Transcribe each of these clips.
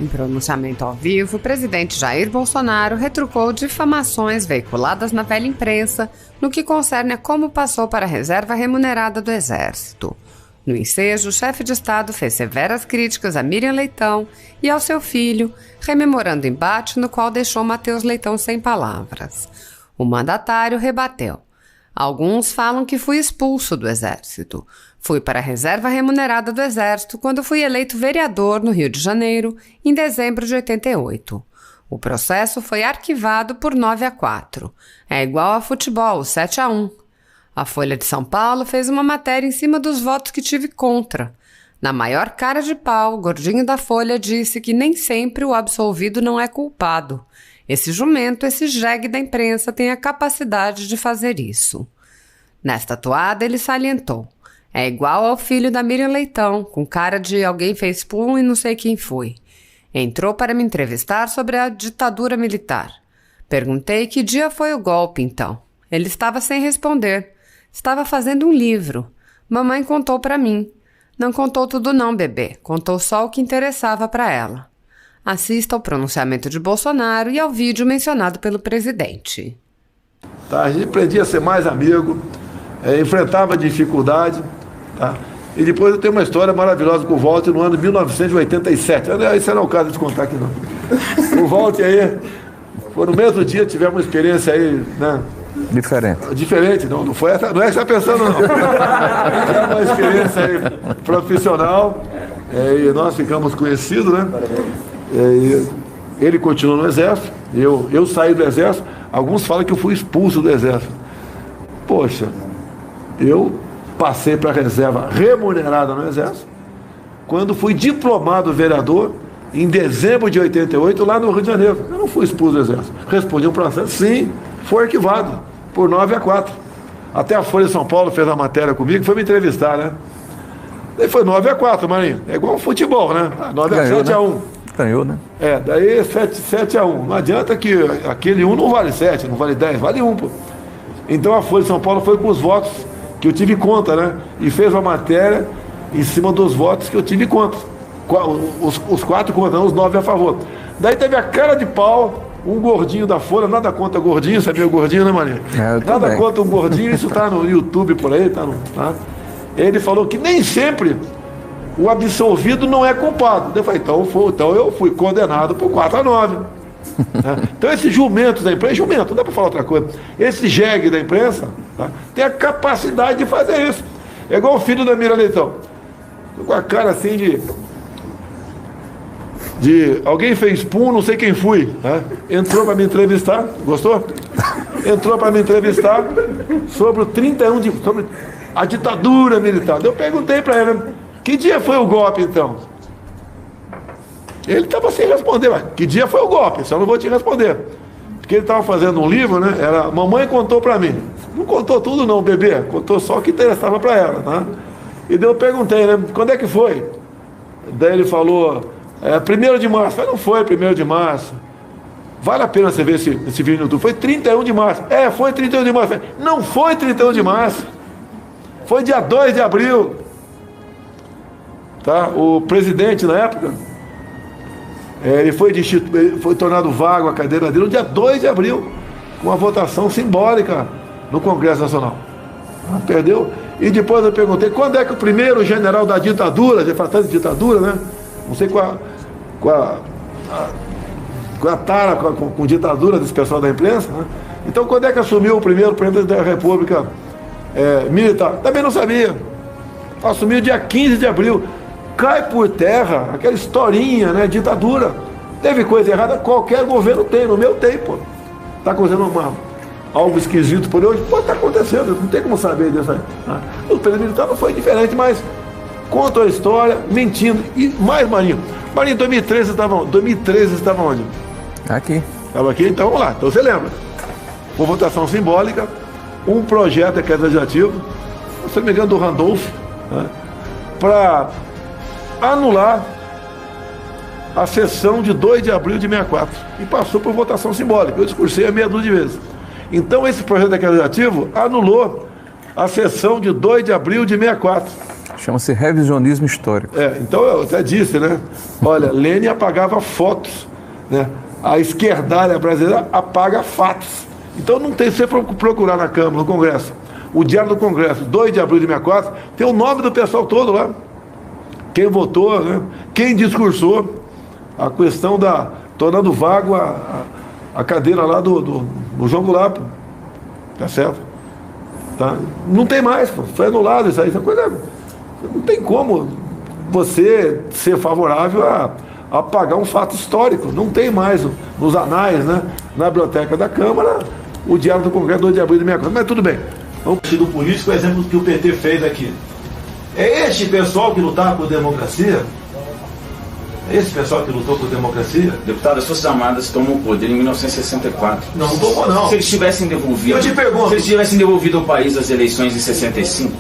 Em pronunciamento ao vivo, o presidente Jair Bolsonaro retrucou difamações veiculadas na velha imprensa no que concerne a como passou para a reserva remunerada do Exército. No ensejo, o chefe de Estado fez severas críticas a Miriam Leitão e ao seu filho, rememorando o embate no qual deixou Matheus Leitão sem palavras. O mandatário rebateu. Alguns falam que fui expulso do Exército. Fui para a reserva remunerada do Exército quando fui eleito vereador no Rio de Janeiro, em dezembro de 88. O processo foi arquivado por 9-4. É igual a futebol, 7-1. A Folha de São Paulo fez uma matéria em cima dos votos que tive contra. Na maior cara de pau, o gordinho da Folha disse que nem sempre o absolvido não é culpado. Esse jumento, esse jegue da imprensa tem a capacidade de fazer isso. Nesta toada, ele salientou. É igual ao filho da Miriam Leitão, com cara de alguém fez pum e não sei quem foi. Entrou para me entrevistar sobre a ditadura militar. Perguntei que dia foi o golpe, então. Ele estava sem responder. Estava fazendo um livro. Mamãe contou para mim. Não contou tudo não, bebê. Contou só o que interessava para ela. Assista ao pronunciamento de Bolsonaro e ao vídeo mencionado pelo presidente. Tá, a gente aprendia a ser mais amigo, enfrentava dificuldade, tá? E depois eu tenho uma história maravilhosa com o Walter no ano de 1987. Esse não é o caso de contar aqui, não. O Walter aí, foi no mesmo dia, tivemos uma experiência aí, né? Diferente, não foi essa, não é que você está pensando, não. Era uma experiência aí profissional, e nós ficamos conhecidos, né? Ele continuou no Exército, eu saí do Exército. Alguns falam que eu fui expulso do Exército. Poxa, eu passei para a reserva remunerada no Exército quando fui diplomado vereador em dezembro de 88 lá no Rio de Janeiro. Eu não fui expulso do Exército. Respondi um processo, sim, foi arquivado por 9-4. Até a Folha de São Paulo fez a matéria comigo, foi me entrevistar, né? Daí foi 9-4, Marinho. É igual futebol, né? 7-1. Ganhou, né? Daí 7-1. Não adianta que aquele 1 não vale 7, não vale 10, vale 1, pô. Então a Folha de São Paulo foi com os votos que eu tive conta, né? E fez uma matéria em cima dos votos que eu tive conta. Os 4 contra, não, os 9 a favor. Daí teve a cara de pau, um gordinho da Folha, nada contra gordinho, sabia o gordinho, né, Maria? Nada contra um gordinho, isso tá no YouTube por aí, tá? Ele falou que nem sempre o absolvido não é culpado. Eu falei, então eu fui condenado por 4-9. Então esses jumentos da imprensa, jumento, não dá para falar outra coisa. Esse jegue da imprensa, tá, tem a capacidade de fazer isso. É igual o filho da Miriam Leitão, com a cara assim de alguém fez pum, não sei quem fui, tá? Entrou para me entrevistar, gostou? Entrou para me entrevistar sobre sobre a ditadura militar. Eu perguntei para ele, que dia foi o golpe então? Ele estava sem responder, mas que dia foi o golpe? Isso eu não vou te responder. Porque ele estava fazendo um livro, né? Mamãe contou para mim. Não contou tudo não, bebê. Contou só o que interessava para ela, tá? E daí eu perguntei, né? Quando é que foi? Daí ele falou, 1º de março. Eu falei, não foi 1º de março. Vale a pena você ver esse vídeo no YouTube. Foi 31 de março. Foi 31 de março. Não foi 31 de março. Foi dia 2 de abril. Tá? O presidente na época, ele foi tornado vago a cadeira dele no dia 2 de abril, com uma votação simbólica no Congresso Nacional. Perdeu. E depois eu perguntei, quando é que o primeiro general da ditadura, já fala tanto de ditadura, né? Não sei com a tara, com ditadura desse pessoal da imprensa, né? Então quando é que assumiu o primeiro presidente da República militar? Também não sabia. Assumiu dia 15 de abril. Cai por terra aquela historinha, né? Ditadura. Teve coisa errada, qualquer governo tem, no meu tem, pô. Tá acontecendo algo esquisito por hoje? Pode estar acontecendo, não tem como saber disso aí. Tá? O período militar não foi diferente, mas conta a história, mentindo. E mais, Marinho. Marinho, em 2013 estava onde? Aqui. Estava aqui, então vamos lá. Então você lembra. Por votação simbólica, um projeto que é legislativo, se não me engano, do Randolph, né? Para anular a sessão de 2 de abril de 64 e passou por votação simbólica. Eu discursei a meia dúzia de vezes. Então esse projeto legislativo anulou a sessão de 2 de abril de 64. Chama-se revisionismo histórico. Então eu até disse, né? Olha, Lênin apagava fotos, né? A esquerdalha brasileira apaga fatos. Então não tem, se você procurar na Câmara, no Congresso, o Diário do Congresso, 2 de abril de 64, tem o nome do pessoal todo lá. Quem votou, né? Quem discursou. A questão da tornando vago a cadeira lá do João Goulart. Tá certo? Tá? Não tem mais, pô. Foi anulado isso aí. Essa coisa, não tem como você ser favorável a apagar um fato histórico. Não tem mais nos anais, né? Na biblioteca da Câmara, o Diário do Congresso, 2 de abril de 64. Mas tudo bem. Vamos do político, o exemplo que o PT fez aqui. É este pessoal que lutava por democracia? É esse pessoal que lutou por democracia? Deputado, as Forças Armadas tomam o poder em 1964. Não tomou, não. Se eles tivessem devolvido... Eu te pergunto. Se eles tivessem devolvido ao país as eleições em 65,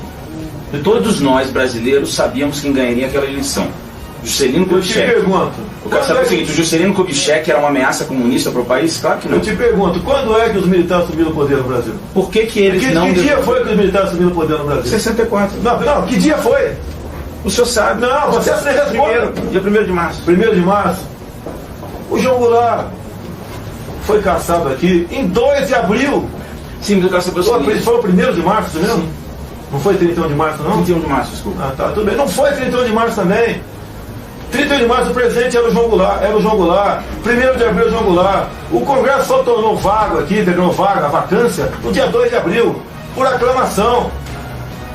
todos nós, brasileiros, sabíamos quem ganharia aquela eleição. Juscelino Kubitschek. Eu te pergunto. Eu quero saber o seguinte, o Juscelino Kubitschek era uma ameaça comunista para o país? Claro que não. Eu te pergunto, quando é que os militares subiram o poder no Brasil? Por que eles não... Que dia foi que os militares subiram o poder no Brasil? 64. Não, que dia foi? O senhor sabe. Não, você se responde. Dia 1º de março. 1º de março. O João Goulart foi caçado aqui em 2 de abril. Sim, mas eu quero saber o seguinte. Foi o 1º de março, mesmo? Sim. Não foi 31 de março, não? 31 de março, desculpa. Ah, tá, tudo bem. Não foi 31 de março também. 31 de março o presidente era o João Goulart. 1º de abril o João Goulart. O Congresso só tornou vago aqui, declarou vaga, a vacância, no dia 2 de abril, por aclamação.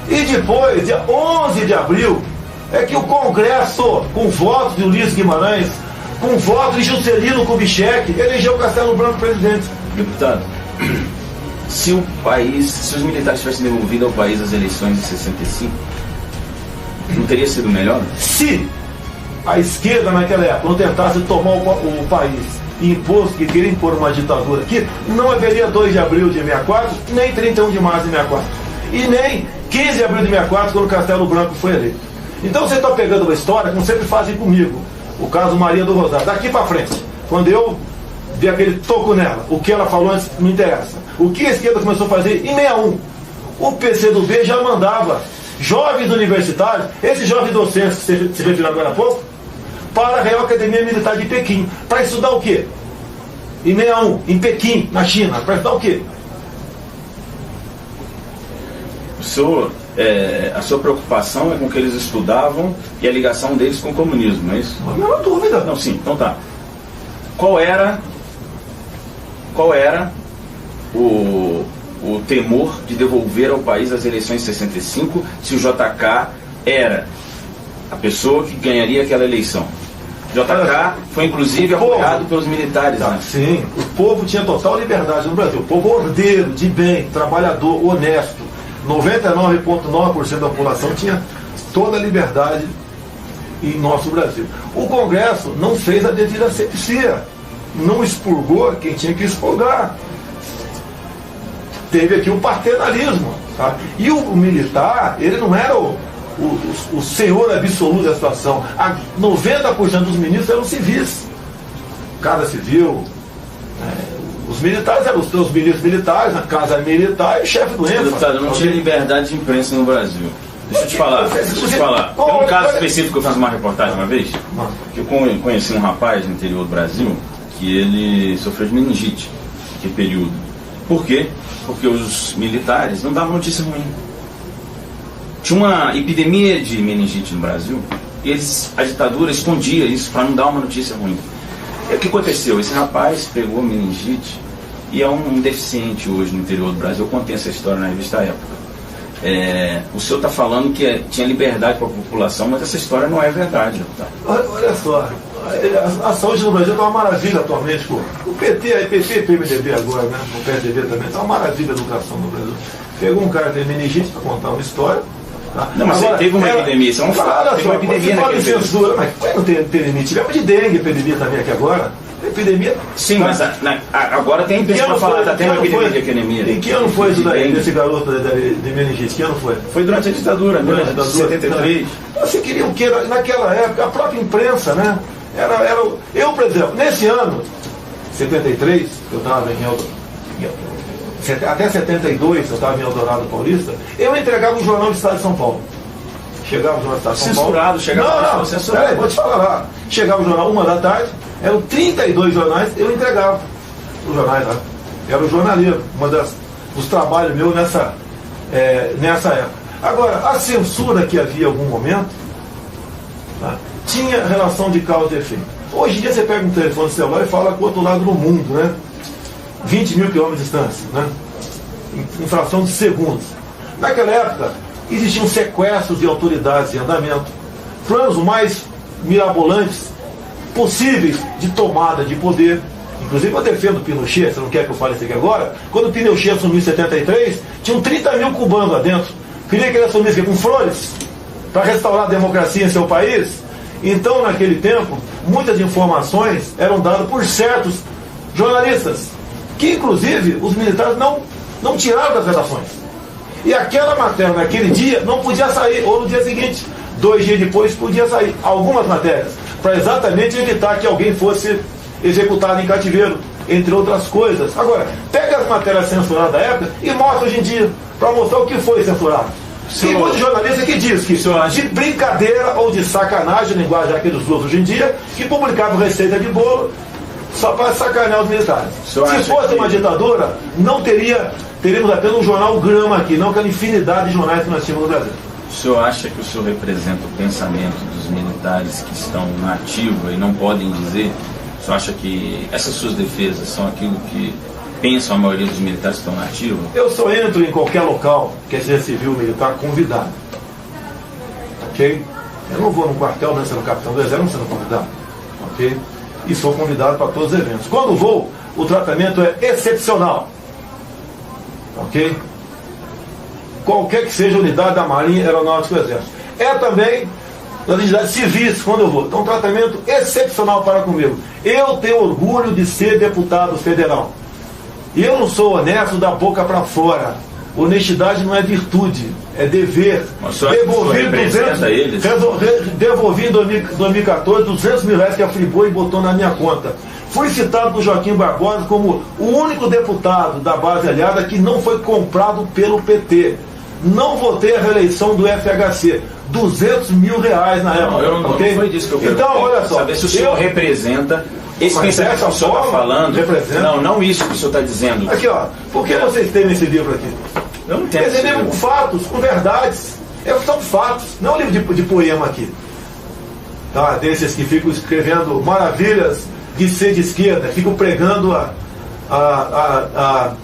E depois, dia 11 de abril, é que o Congresso, com votos de Ulisses Guimarães, com votos de Juscelino Kubitschek, elegeu o Castelo Branco presidente. Deputado, se os militares tivessem devolvido ao país as eleições de 65, não teria sido melhor? Se a esquerda naquela época não tentasse tomar o país e que queria impor uma ditadura aqui, não haveria 2 de abril de 64, nem 31 de março de 64, e nem 15 de abril de 64, quando o Castelo Branco foi eleito. Então você está pegando uma história, como sempre fazem comigo, o caso Maria do Rosário, daqui para frente, quando eu dei aquele toco nela, o que ela falou antes não interessa. O que a esquerda começou a fazer em 61, o PCdoB já mandava jovens universitários, esses jovens docentes que você se referiu agora há pouco, para a Real Academia Militar de Pequim, para estudar o quê? Em 61, em Pequim, na China, para estudar o quê? A sua preocupação é com o que eles estudavam e a ligação deles com o comunismo, não é isso? Não há dúvida. Não, sim, então tá. Qual era o temor de devolver ao país as eleições de 65 se o JK era a pessoa que ganharia aquela eleição? O JK foi inclusive apoiado pelos militares. Tá, né? Sim, o povo tinha total liberdade no Brasil. O povo ordeiro, de bem, trabalhador, honesto. 99,9% da população tinha toda a liberdade em nosso Brasil. O Congresso não fez a devida asepsia, não expurgou quem tinha que expurgar. Teve aqui o paternalismo. Tá? E o militar, ele não era o senhor absoluto da situação. 90% dos ministros eram civis. Casa Civil, os militares eram os seus ministros militares, a casa militar e chefe do ENFA. Deputado, não tinha liberdade de imprensa no Brasil. Deixa eu te falar. Tem um caso específico que eu faço uma reportagem uma vez, que eu conheci um rapaz no interior do Brasil, que ele sofreu de meningite naquele período. Por quê? Porque os militares não davam notícia ruim. Tinha uma epidemia de meningite no Brasil e a ditadura escondia isso para não dar uma notícia ruim. O que aconteceu? Esse rapaz pegou meningite e é um deficiente hoje no interior do Brasil. Eu contei essa história na revista Época. O senhor está falando que tinha liberdade para a população, mas essa história não é verdade. Tá? Olha só, a saúde no Brasil está uma maravilha atualmente. Pô. O PT e PMDB agora, né? O PSDB também está uma maravilha a educação no Brasil. Pegou um cara que tem meningite para contar uma história. Tá? Não, mas agora, teve uma epidemia, isso é um fato. Teve uma epidemia naquele censura, mas não tem epidemia. Tivemos de dengue epidemia também aqui agora. Epidemia. Sim, mas agora tem pessoa para falar, está tendo uma epidemia de epidemia. Em que ano foi isso daí, desse garoto de meningite? Que ano foi? Foi durante a ditadura, né? 73. Você queria o quê? Naquela época, a própria imprensa, né? Eu, por exemplo, nesse ano, 73, eu estava até 72, eu estava em Eldorado Paulista, eu entregava um jornal do Estado de São Paulo, chegava o jornal Estado de São Paulo. Censurado, chegava censurado. Peraí, vou te falar lá. Chegava o jornal 1 da tarde, eram 32 jornais, eu entregava os jornais lá. Era o jornalismo, dos trabalhos meus nessa época. Agora, a censura que havia em algum momento, tá, tinha relação de causa e efeito. Hoje em dia você pega um telefone celular e fala com o outro lado do mundo, né? 20 mil quilômetros de distância, né? Em fração de segundos. Naquela época, existiam sequestros de autoridades em andamento, planos mais mirabolantes possíveis de tomada de poder. Inclusive eu defendo o Pinochet, você não quer que eu fale isso aqui agora? Quando o Pinochet assumiu em 73, tinham 30 mil cubanos lá dentro. Queria que ele assumisse com flores para restaurar a democracia em seu país. Então, naquele tempo, muitas informações eram dadas por certos jornalistas, que inclusive os militares não tiraram das redações. E aquela matéria naquele dia não podia sair, ou no dia seguinte, 2 dias depois podia sair algumas matérias, para exatamente evitar que alguém fosse executado em cativeiro, entre outras coisas. Agora, pega as matérias censuradas da época e mostra hoje em dia, para mostrar o que foi censurado. Tem muitos jornalistas que diz que de brincadeira ou de sacanagem, linguagem que eles usam hoje em dia, que publicavam receita de bolo só para sacanear os militares. Se fosse uma ditadura, não teríamos apenas um jornal Grama aqui, não aquela infinidade de jornais que nós tínhamos no Brasil. O senhor acha que o senhor representa o pensamento dos militares que estão na ativa e não podem dizer? O senhor acha que essas suas defesas são aquilo que pensam a maioria dos militares que estão na ativa? Eu só entro em qualquer local, quer seja civil ou militar, convidado. Ok? Eu não vou no quartel, não sendo capitão do exército, não sendo convidado. Ok? E sou convidado para todos os eventos. Quando vou, o tratamento é excepcional. Ok? Qualquer que seja a unidade da Marinha, Aeronáutica ou Exército. É também das entidades civis, quando eu vou. Então, um tratamento excepcional para comigo. Eu tenho orgulho de ser deputado federal. E eu não sou honesto da boca para fora. Honestidade não é virtude, é dever. Devolvi em 2014 200 mil reais que a Friboi botou na minha conta. Fui citado por Joaquim Barbosa como o único deputado da base aliada que não foi comprado pelo PT. Não votei a reeleição do FHC. 200 mil reais na época. Não foi disso que eu quero. Então, olha só. Saber se o senhor representa esse pensamento que o senhor está falando. Não isso que o senhor está dizendo. Aqui, ó. Por que vocês têm esse livro aqui? Eu não entendo. Esse livro com fatos, com verdades. São fatos. Não é um livro de poema aqui. Tá? Desses que ficam escrevendo maravilhas de ser de esquerda, ficam pregando a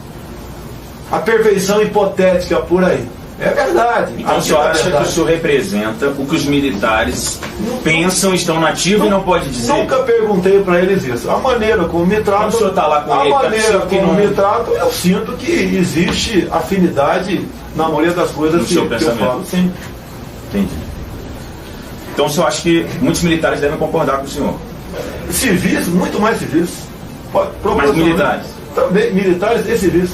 perfeição hipotética por aí. É verdade. Então o senhor acha que o senhor representa o que os militares pensam, estão nativos e não pode dizer? Nunca perguntei para eles isso. A maneira como me tratam, o senhor está lá com me tratam, eu sinto que existe afinidade na maioria das coisas que eu falo. Sim. Entendi. Então o senhor acha que muitos militares devem concordar com o senhor? Civis, muito mais civis. Mas militares? Também, militares e civis.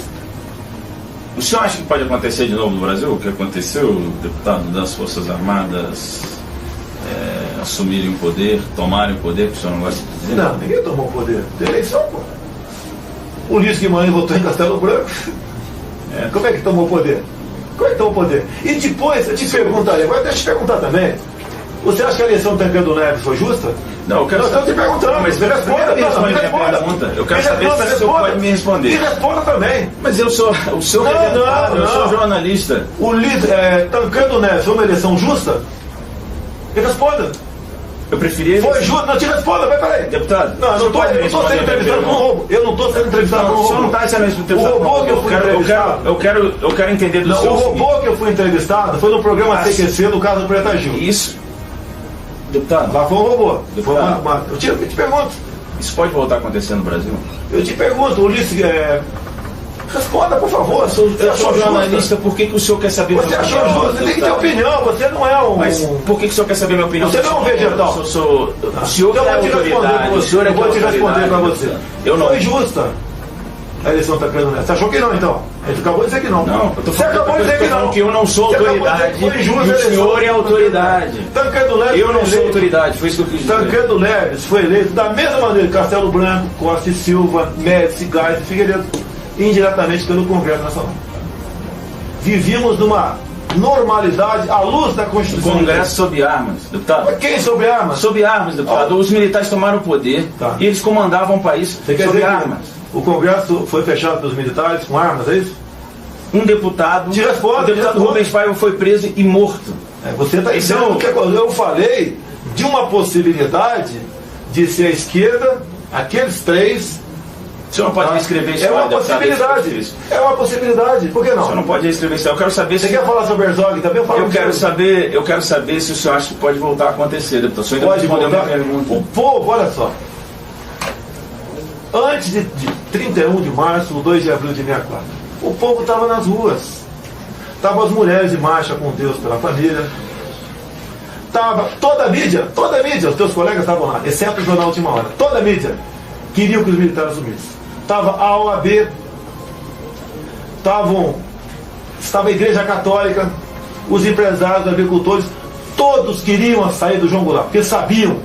O senhor acha que pode acontecer de novo no Brasil? O que aconteceu, o deputado das Forças Armadas assumirem o poder, tomarem o poder, que o senhor não gosta de dizer? Não, ninguém tomou o poder. De eleição, pô. O Ulisses Guimarães votou em Castelo Branco. Como é que tomou o poder? Como é que tomou o poder? E depois, eu te perguntaria, agora deixa eu te perguntar também. Você acha que a eleição do Tancredo Neves foi justa? Não, eu quero saber. Nós estamos te perguntando, mas responda. Eu quero saber se o senhor pode me responder. E responda também. Mas eu sou o senhor eu sou jornalista. O líder, Tancredo Neves foi uma eleição justa? Me responda. Eu preferia. Foi justo? Não te responda, mas peraí. Deputado, não, eu não estou sendo entrevistado por um roubo. Eu não estou sendo entrevistado por um roubo. O senhor não está sendo entrevistado por um roubo. O robô que eu fui entrevistado. Eu quero entender do senhor. O robô que eu fui entrevistado foi no programa CQC do caso do Preta Gil. Isso. Deputado. Lá foi um robô. Eu te pergunto. Isso pode voltar a acontecer no Brasil? Eu te pergunto, Ulisses. Responda, por favor. Eu sou jornalista, por que o senhor quer saber minha opinião? Você achou justo? Você tem que ter opinião, você não é um. Mas por que o senhor quer saber minha opinião? Você não é um vegetal. O senhor é autoridade. Eu vou te responder para você. Eu não. Foi justa a eleição está Tancredo Neves. Você achou que não, então? A gente acabou de dizer que não. Não, você acabou de dizer que não. Que eu não sou autoridade. O senhor é autoridade. Tancredo Neves. Eu não sou autoridade, foi isso que eu quis dizer. Tancredo Neves foi eleito da mesma maneira que Castelo Branco, Costa e Silva, Médici, Gás e Figueiredo, indiretamente pelo Congresso Nacional. Vivíamos numa normalidade à luz da O Constituição. Congresso sob armas, deputado. Mas quem sobre armas? Sob armas, deputado. Os militares tomaram o poder e eles comandavam o país Você quer sob dizer que armas. o Congresso foi fechado pelos militares com armas, é isso? Um deputado, Tira as fotos, o deputado tira as Rubens Paiva foi preso e morto. Você está dizendo que eu falei de uma possibilidade de ser a esquerda, aqueles três. O senhor não pode reescrever isso. É uma possibilidade. É uma possibilidade. Por que não? O senhor não pode reescrever isso. Eu quero saber Você se... quer falar sobre Herzog também? Eu quero saber se o senhor acha que pode voltar a acontecer, deputado. O senhor ainda Pode respondeu voltar. minha pergunta. O povo, olha só. Antes de 31 de março, 2 de abril de 64, o povo estava nas ruas. Estavam as mulheres em marcha com Deus pela família. Estava toda a mídia, os teus colegas estavam lá, exceto o Jornal Última Hora. Toda a mídia queria que os militares assumissem. Estava a OAB, estava a Igreja Católica, os empresários, os agricultores, todos queriam sair do João Goulart, porque sabiam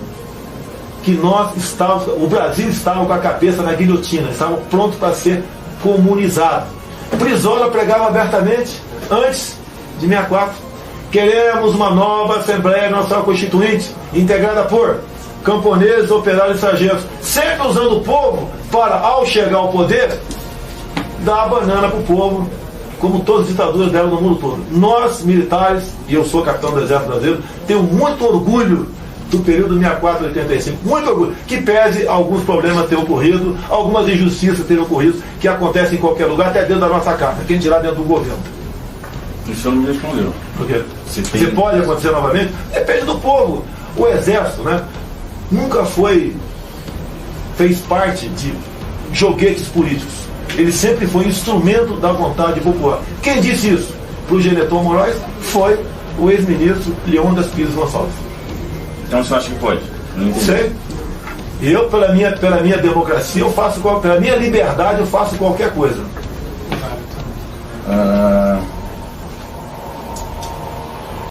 que o Brasil estava com a cabeça na guilhotina, estava pronto para ser comunizado. Brizola pregava abertamente, antes de 64, queremos uma nova Assembleia Nacional Constituinte, integrada por camponeses, operários e estrangeiros, sempre usando o povo para, ao chegar ao poder, dar a banana para o povo, como todas as ditaduras deram no mundo todo. Nós, militares, e eu sou capitão do Exército Brasileiro, tenho muito orgulho do período 64 a 85, muito orgulho, que pese alguns problemas terem ocorrido, algumas injustiças terem ocorrido, que acontecem em qualquer lugar, até dentro da nossa casa, quem dirá dentro do governo. O senhor não me respondeu. Por quê? Você pode acontecer novamente? Depende do povo. O Exército, né, nunca fez parte de joguetes políticos. Ele sempre foi instrumento da vontade popular. Quem disse isso para o Geneton Moraes foi o ex-ministro Leônidas Pires Gonçalves. Então o senhor acha que pode? Não sei. Eu, pela minha democracia, pela minha liberdade, eu faço qualquer coisa.